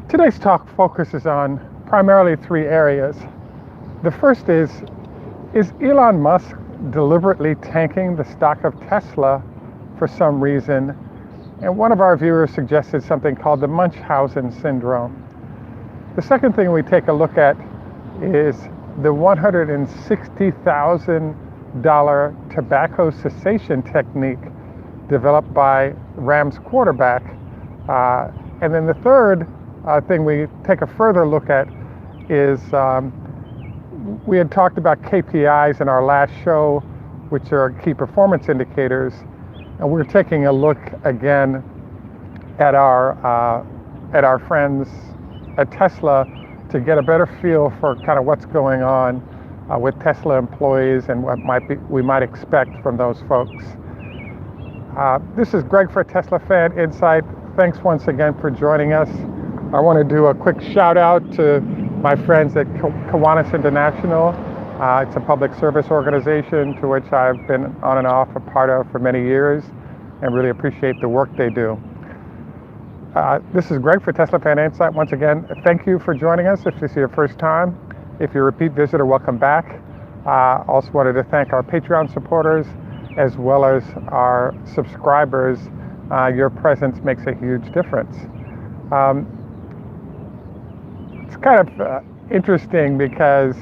Today's talk focuses on primarily three areas. The first is Elon Musk deliberately tanking the stock of Tesla for some reason? And one of our viewers suggested something called the Munchausen syndrome. The second thing we take a look at is the $160,000 tobacco cessation technique developed by Rams quarterback. And then the third thing we take a further look at is we had talked about KPIs in our last show, which are key performance indicators, and we're taking a look again at our friends at Tesla to get a better feel for kind of what's going on with Tesla employees and what we might expect from those folks. This is Greg for Tesla Fan Insight. Thanks once again for joining us. I want to do a quick shout out to my friends at Kiwanis International. It's a public service organization to which I've been on and off a part of for many years and really appreciate the work they do. This is Greg for Tesla Fan Insight. Once again, thank you for joining us. If this is your first time, if you're a repeat visitor, welcome back. Also wanted to thank our Patreon supporters as well as our subscribers. Your presence makes a huge difference. It's kind of interesting because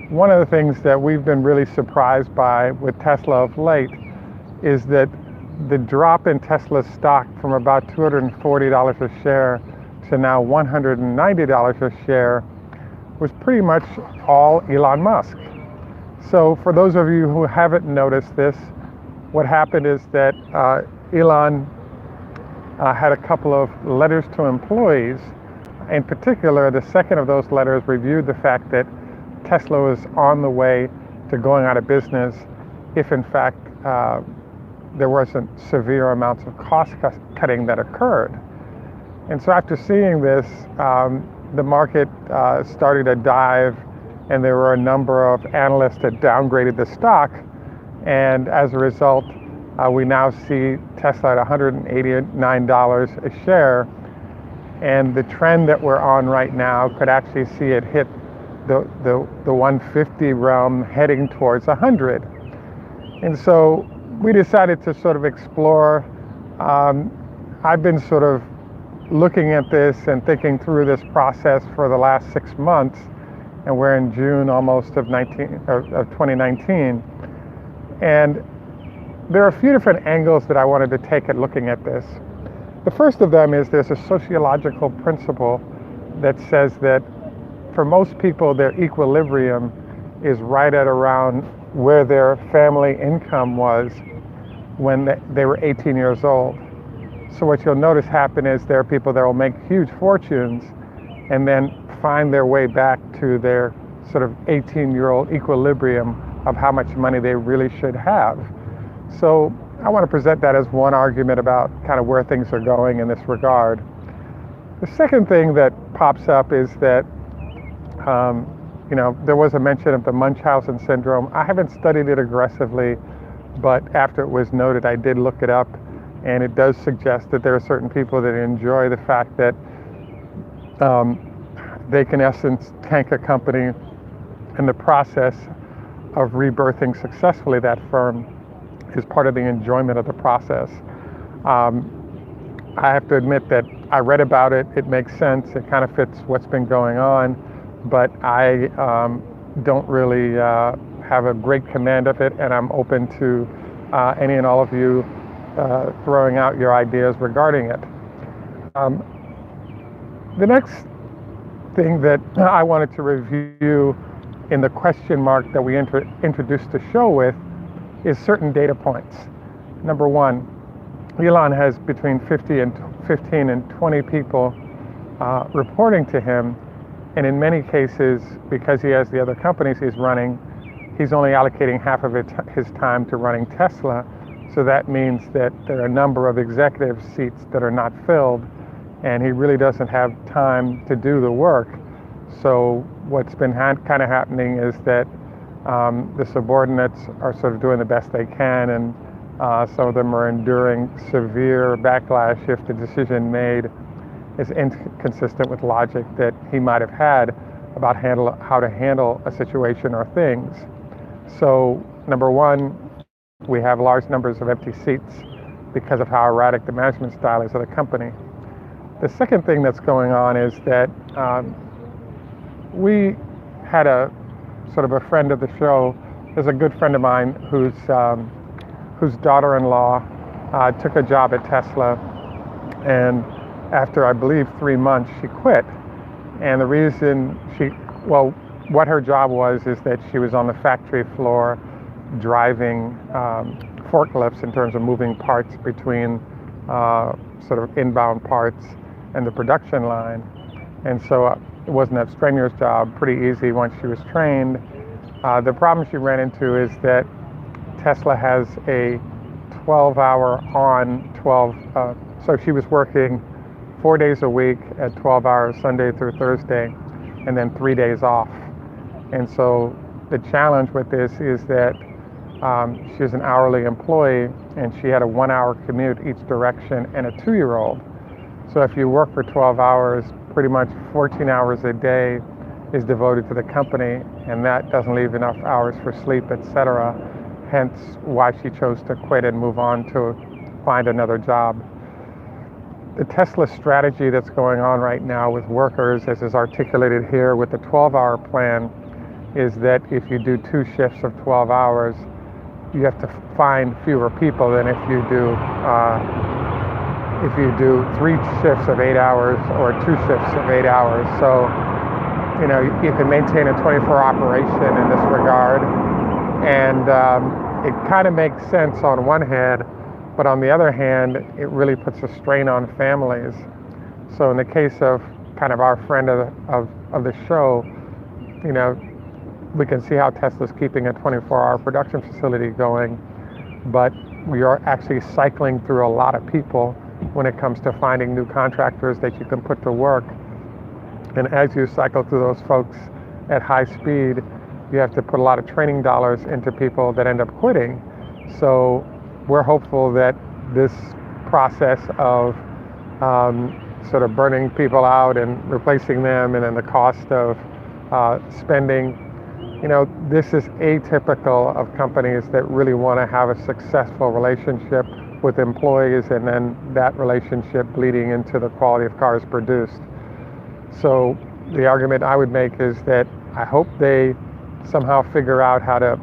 one of the things that we've been really surprised by with Tesla of late is that the drop in Tesla stock from about $240 a share to now $190 a share was pretty much all Elon Musk. So for those of you who haven't noticed this, what happened is that Elon had a couple of letters to employees. In particular, the second of those letters reviewed the fact that Tesla was on the way to going out of business if in fact there wasn't severe amounts of cost cutting that occurred. And so after seeing this, the market started to dive, and there were a number of analysts that downgraded the stock. And as a result, we now see Tesla at $189 a share. And the trend that we're on right now could actually see it hit the 150 realm heading towards 100. And so we decided to sort of explore. I've been sort of looking at this and thinking through this process for the last 6 months, and we're in June almost of 2019. And there are a few different angles that I wanted to take at looking at this. The first of them is there's a sociological principle that says that for most people, their equilibrium is right at around where their family income was when they were 18 years old. So what you'll notice happen is there are people that will make huge fortunes and then find their way back to their sort of 18-year-old equilibrium of how much money they really should have. So I want to present that as one argument about kind of where things are going in this regard. The second thing that pops up is that, there was a mention of the Munchausen syndrome. I haven't studied it aggressively, but after it was noted, I did look it up, and it does suggest that there are certain people that enjoy the fact that they can, in essence, tank a company in the process of rebirthing successfully that firm is part of the enjoyment of the process. I have to admit that I read about it. It makes sense. It kind of fits what's been going on, but I don't really have a great command of it, and I'm open to any and all of you throwing out your ideas regarding it. The next thing that I wanted to review in the question mark that we introduced the show with is certain data points. Number one, Elon has between 15 and 20 people reporting to him, and in many cases, because he has the other companies he's running, he's only allocating half of his time to running Tesla. So that means that there are a number of executive seats that are not filled, and he really doesn't have time to do the work. So what's been kind of happening is that the subordinates are sort of doing the best they can, and some of them are enduring severe backlash if the decision made is inconsistent with logic that he might have had about how to handle a situation or things. So, number one, we have large numbers of empty seats because of how erratic the management style is of the company. The second thing that's going on is that we had a sort of a friend of the show. There's a good friend of mine whose daughter-in-law took a job at Tesla, and after, I believe, 3 months, she quit. And the reason what her job was is that she was on the factory floor driving forklifts in terms of moving parts between sort of inbound parts and the production line. And so it wasn't a strenuous job, pretty easy once she was trained. The problem she ran into is that Tesla has a 12-hour on, so she was working 4 days a week at 12 hours, Sunday through Thursday, and then 3 days off. And so the challenge with this is that she's an hourly employee, and she had a 1-hour commute each direction and a 2-year-old. So if you work for 12 hours, pretty much 14 hours a day is devoted to the company, and that doesn't leave enough hours for sleep, etc. Hence why she chose to quit and move on to find another job. The Tesla strategy that's going on right now with workers, as is articulated here with the 12-hour plan, is that if you do 2 shifts of 12 hours, you have to find fewer people than if you do 3 shifts of 8 hours or 2 shifts of 8 hours. So, you can maintain a 24 operation in this regard, and it kind of makes sense on one hand, but on the other hand, it really puts a strain on families. So in the case of kind of our friend of the show, we can see how Tesla's keeping a 24-hour production facility going, but we are actually cycling through a lot of people when it comes to finding new contractors that you can put to work. And as you cycle through those folks at high speed, you have to put a lot of training dollars into people that end up quitting. So we're hopeful that this process of sort of burning people out and replacing them, and then the cost of spending, this is atypical of companies that really want to have a successful relationship with employees, and then that relationship bleeding into the quality of cars produced. So the argument I would make is that I hope they somehow figure out how to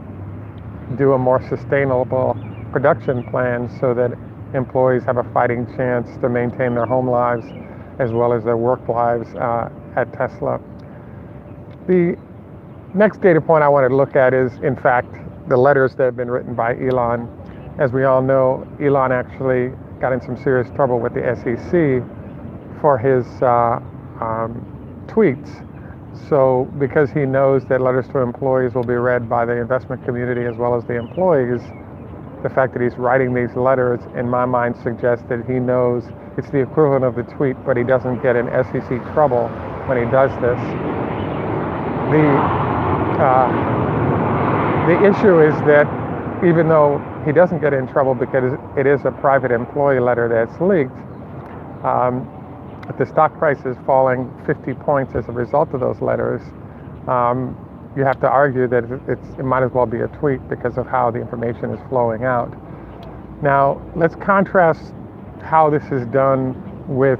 do a more sustainable production plan so that employees have a fighting chance to maintain their home lives as well as their work lives at Tesla. The next data point I wanted to look at is, in fact, the letters that have been written by Elon. As we all know, Elon actually got in some serious trouble with the SEC for his tweets. So because he knows that letters to employees will be read by the investment community as well as the employees, the fact that he's writing these letters, in my mind, suggests that he knows it's the equivalent of the tweet, but he doesn't get in SEC trouble when he does this. The issue is that even though he doesn't get in trouble because it is a private employee letter that's leaked, if the stock price is falling 50 points as a result of those letters, you have to argue that it might as well be a tweet because of how the information is flowing out. Now, let's contrast how this is done with,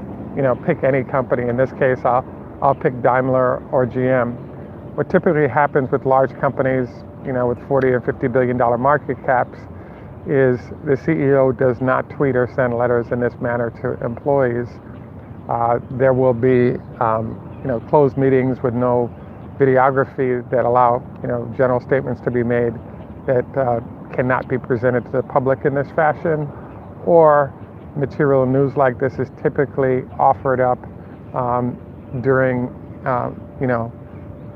pick any company. In this case, I'll pick Daimler or GM. What typically happens with large companies, with 40 or $50 billion market caps, is the CEO does not tweet or send letters in this manner to employees. There will be, closed meetings with no videography that allow, general statements to be made that cannot be presented to the public in this fashion, or material news like this is typically offered up during,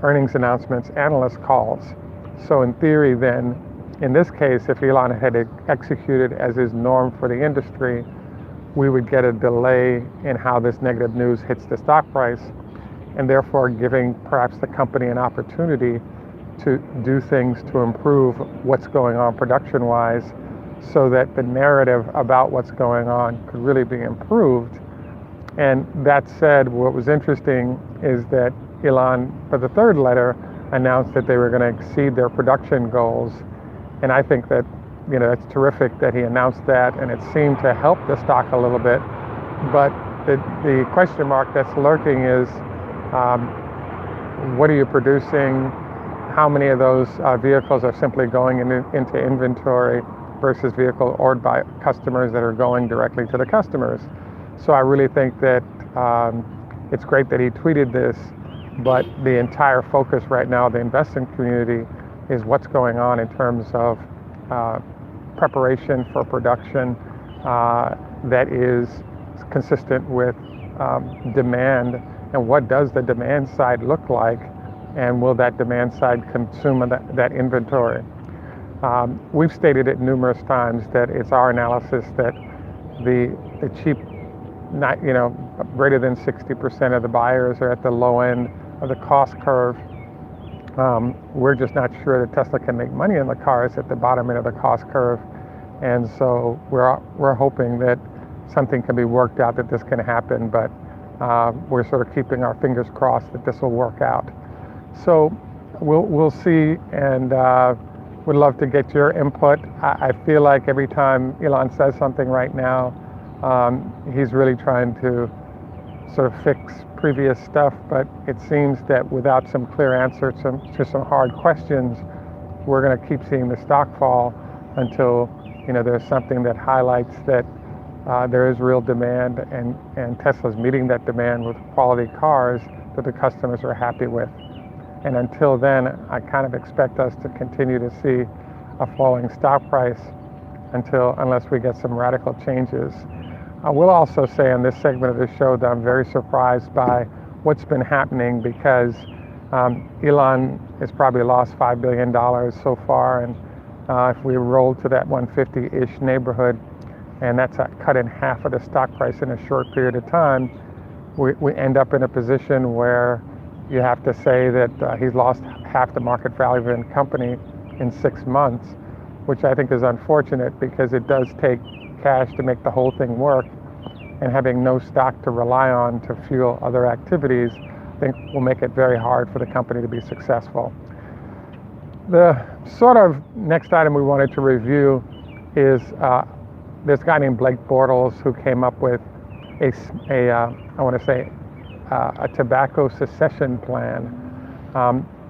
earnings announcements, analyst calls. So in theory then, in this case, if Elon had executed as is norm for the industry, we would get a delay in how this negative news hits the stock price, and therefore giving perhaps the company an opportunity to do things to improve what's going on production-wise, so that the narrative about what's going on could really be improved. And that said, what was interesting is that Elon, for the third letter, announced that they were going to exceed their production goals. And I think that, it's terrific that he announced that, and it seemed to help the stock a little bit. But the question mark that's lurking is, what are you producing? How many of those vehicles are simply going into inventory versus vehicles ordered by customers that are going directly to the customers? So I really think that it's great that he tweeted this, but the entire focus right now of the investing community is what's going on in terms of preparation for production that is consistent with demand, and what does the demand side look like, and will that demand side consume that inventory? We've stated it numerous times that it's our analysis that the cheap, greater than 60% of the buyers are at the low end of the cost curve. We're just not sure that Tesla can make money in the cars at the bottom end of the cost curve, and so we're hoping that something can be worked out, that this can happen, but we're sort of keeping our fingers crossed that this will work out. So we'll see, and would love to get your input. I feel like every time Elon says something right now, he's really trying to sort of fix previous stuff, but it seems that without some clear answers to some hard questions, we're going to keep seeing the stock fall until there's something that highlights that there is real demand, and Tesla's meeting that demand with quality cars that the customers are happy with. And until then, I kind of expect us to continue to see a falling stock price unless we get some radical changes. I will also say in this segment of the show that I'm very surprised by what's been happening, because Elon has probably lost $5 billion so far, and if we roll to that 150-ish neighborhood, and that's a cut in half of the stock price in a short period of time, we end up in a position where you have to say that he's lost half the market value of the company in 6 months, which I think is unfortunate, because it does take cash to make the whole thing work, and having no stock to rely on to fuel other activities, I think will make it very hard for the company to be successful. The sort of next item we wanted to review is this guy named Blake Bortles, who came up with a tobacco cessation plan.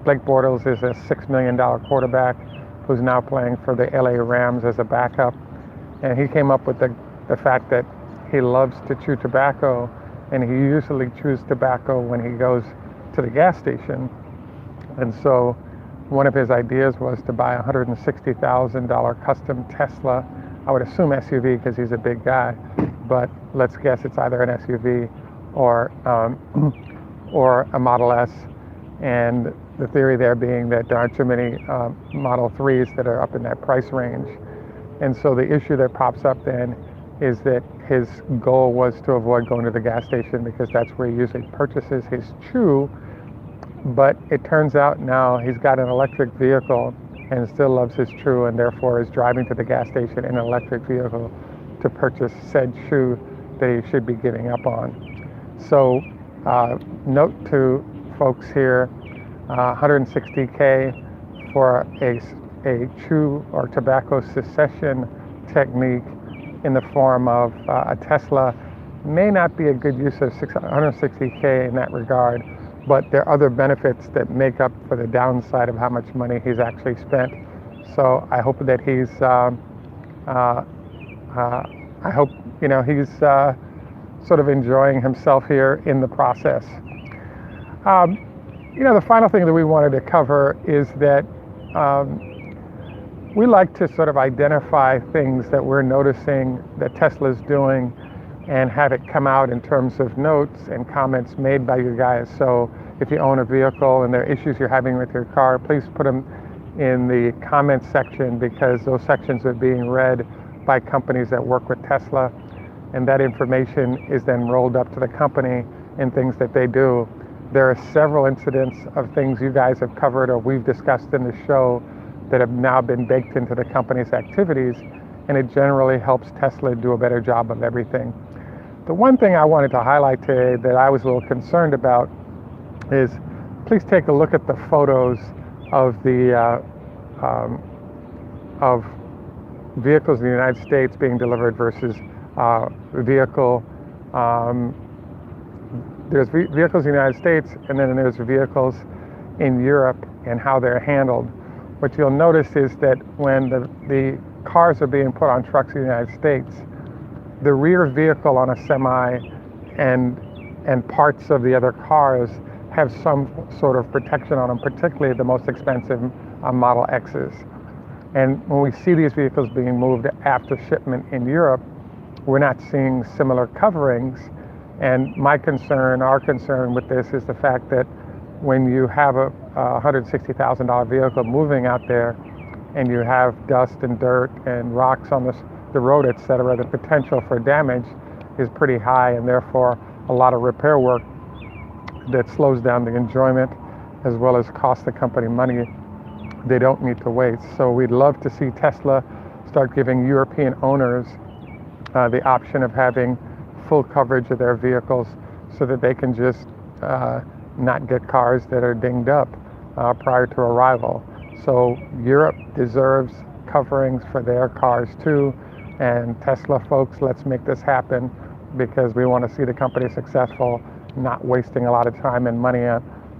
Blake Bortles is a $6 million quarterback who's now playing for the LA Rams as a backup. And he came up with the fact that he loves to chew tobacco, and he usually chews tobacco when he goes to the gas station. And so one of his ideas was to buy a $160,000 custom Tesla. I would assume SUV because he's a big guy, but let's guess it's either an SUV or a Model S. And the theory there being that there aren't too many Model 3s that are up in that price range. And so the issue that pops up then is that his goal was to avoid going to the gas station, because that's where he usually purchases his chew. But it turns out now he's got an electric vehicle and still loves his chew, and therefore is driving to the gas station in an electric vehicle to purchase said chew that he should be giving up on. So note to folks here, $160K for a chew or tobacco cessation technique in the form of a Tesla may not be a good use of $160K in that regard, but there are other benefits that make up for the downside of how much money he's actually spent. So I hope that he's sort of enjoying himself here in the process. The final thing that we wanted to cover is that we like to sort of identify things that we're noticing that Tesla's doing and have it come out in terms of notes and comments made by you guys. So if you own a vehicle and there are issues you're having with your car, please put them in the comments section, because those sections are being read by companies that work with Tesla, and that information is then rolled up to the company in things that they do. There are several incidents of things you guys have covered or we've discussed in the show that have now been baked into the company's activities, and it generally helps Tesla do a better job of everything. The one thing I wanted to highlight today that I was a little concerned about is, please take a look at the photos of the of vehicles in the United States being delivered versus vehicle. There's vehicles in the United States, and then there's vehicles in Europe and how they're handled. What you'll notice is that when the cars are being put on trucks in the United States, the rear vehicle on a semi and parts of the other cars have some sort of protection on them, particularly the most expensive Model X's. And when we see these vehicles being moved after shipment in Europe, we're not seeing similar coverings. And my concern, our concern with this is the fact that when you have a $160,000 vehicle moving out there and you have dust and dirt and rocks on the road, etc., the potential for damage is pretty high, and therefore a lot of repair work that slows down the enjoyment as well as costs the company money they don't need to waste. So we'd love to see Tesla start giving European owners the option of having full coverage of their vehicles so that they can just not get cars that are dinged up prior to arrival. So Europe deserves coverings for their cars too, and Tesla folks, let's make this happen, because we want to see the company successful, not wasting a lot of time and money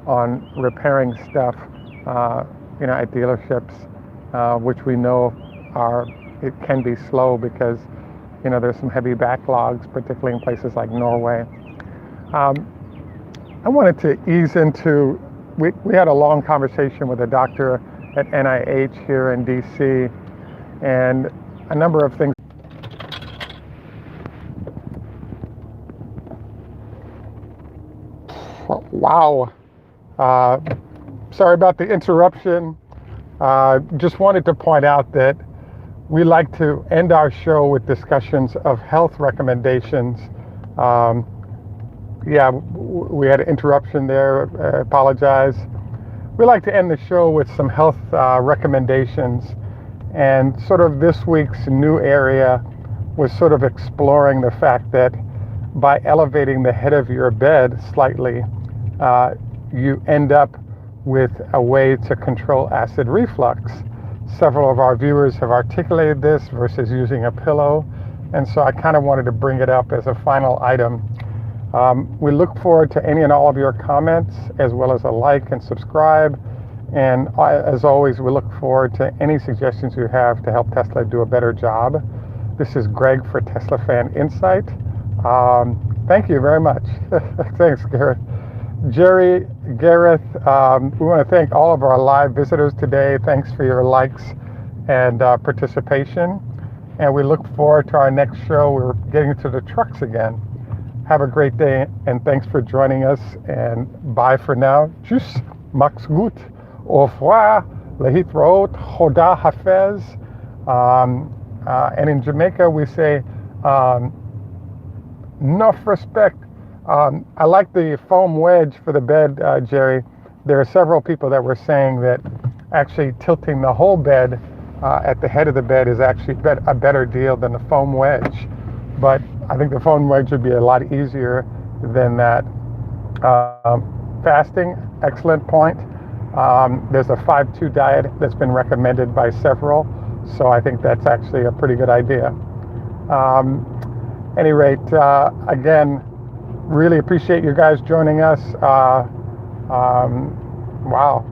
on repairing stuff at dealerships, which we know it can be slow because there's some heavy backlogs, particularly in places like Norway. I wanted to ease into, we had a long conversation with a doctor at NIH here in DC, and a number of things. Wow. Sorry about the interruption. Just wanted to point out that we like to end our show with discussions of health recommendations. We had an interruption there. I apologize. We like to end the show with some health recommendations, and sort of this week's new area was sort of exploring the fact that by elevating the head of your bed slightly, you end up with a way to control acid reflux. Several of our viewers have articulated this versus using a pillow, and so I kind of wanted to bring it up as a final item. We look forward to any and all of your comments, as well as a like and subscribe. And as always, we look forward to any suggestions you have to help Tesla do a better job. This is Greg for Tesla Fan Insight. Thank you very much. Thanks, Gareth. Jerry, Gareth, we want to thank all of our live visitors today. Thanks for your likes and participation. And we look forward to our next show. We're getting to the trucks again. Have a great day, and thanks for joining us, and bye for now. Tschüss, macht's gut, au revoir, lehitraot, choda hafez. And in Jamaica, we say, enough respect. I like the foam wedge for the bed, Jerry. There are several people that were saying that actually tilting the whole bed at the head of the bed is actually a better deal than the foam wedge. But I think the foam wedge would be a lot easier than that. Fasting, excellent point. There's a 5-2 diet that's been recommended by several, so I think that's actually a pretty good idea. Any rate, again, really appreciate you guys joining us. Wow.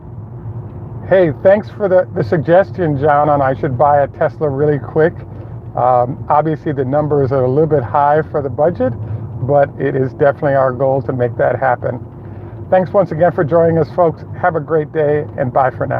Hey, thanks for the suggestion, John, on I should buy a Tesla really quick. Obviously, the numbers are a little bit high for the budget, but it is definitely our goal to make that happen. Thanks once again for joining us, folks. Have a great day, and bye for now.